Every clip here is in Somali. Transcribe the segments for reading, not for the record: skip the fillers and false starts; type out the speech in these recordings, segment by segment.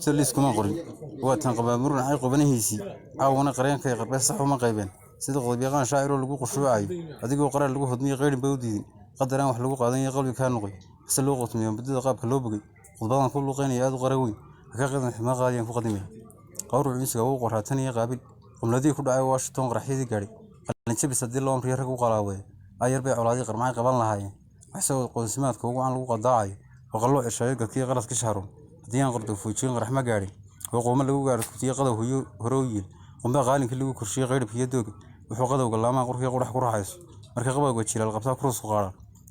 سليس كمان قري وقتها قبل مرور حي قبنيهيسي عاونا قرين كي قربس صح وما قيبين سيده قضيقان شاعر لو قشوعay adigoo qarar lagu hodmiyay qeyrin bawdii qadaraan wax lagu qaadan yahay qalbi ka noqday si loo qotmiyo badida qaabka loo bogay qodobada ku luqeynaya aad u qaray weyn ka qadan xima qaadiyan ku qadimay qowru ciisiga uu qoraatan iyo qaabil qumladii ku dhacay Washington qaraxyadii gaari qalin jabis hadii loo amriyo rag u qalaaway ayar bay colaadii qarmay qaban lahaayeen waxsoo qoonsimaadka ugu aan lagu qadaacay waqallo cishay gadkii qalad ka shahro hadii aan qordo fuujin qarax ma gaarin وقوم له قال كتير قدو هو هرويل قم بقالين كله كرشي غير في يدوق وحو قدو قال ما قرخي قرح قرحيس marka qabaa wajil alqabta kurus qaara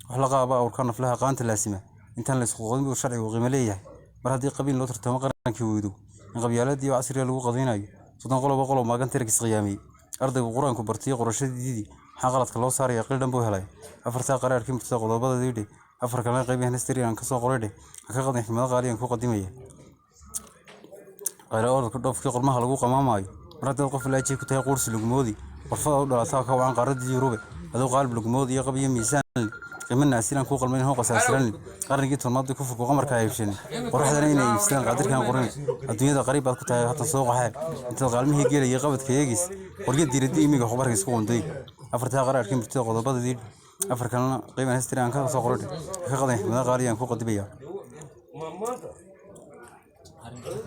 wax la qaaba oo kan flaha qaanta laasima intaan la isku qodin sharci oo qiimo leeyahay mar hadii qabiil loo tartamo qarankii weedo in qabyaaladii casriga lagu qadinayo sodan qolob maagan tirkis qiyaamay ardaygu quraanku bartay qorashadiidii xaqaladka loo saaray qildhan buu helay afarta qaraarkii murtada qodobada diiday afar kale qaybahan history aan ka soo qoray ka qadan ximada qaaliyan ku qadimaya قرار كده في قرمها لجو قماماي مرات القف لا شيء كتير قرص لجمودي ورفض ولا ساق وعن قرد يروبه هذا قالب لجمودي يقبي ميزان كمان أسيران كوق المين هو قص أسيران قرن جيت الماضي كفر قمر كايفشين وراح هذا يستان قادر كان قرن الدنيا ده قريبة كتير حتى سوق حال أنت قالم هي جيل يقبض كيجس ورجيت ديردي ميجا خبر يسكون دي أفرتها قرار كم بتوع قضبة دي أفر كان قيمة هستيران كذا سوق قرد كقضي ما قاريان كوق دبيا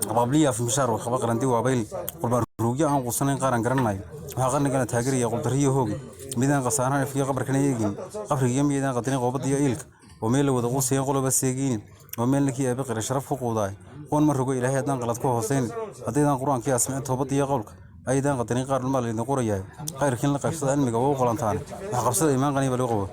قبلية في مشار وخبق رندي وابيل قرب الروجي عن قصنين قارن قرناي وهاقرن كانت تاجرية قبضرية هوجي ميدان قصارنا في قبر كنا يجين قبر يجين ميدان قطني قبض يايلك وميل وضغوص ينقلوا بس يجين وميل لك يا بقر شرف قوضاي كون مرة إلى هذا نقلت كوه حسين هذا قرآن كي أسمعت هبط يقولك أيضا قطني قارن المال اللي نقول إياه غير كن لقى بصدق علمي جوه قلنا ثاني وحق بصدق إيمان غني بالقوة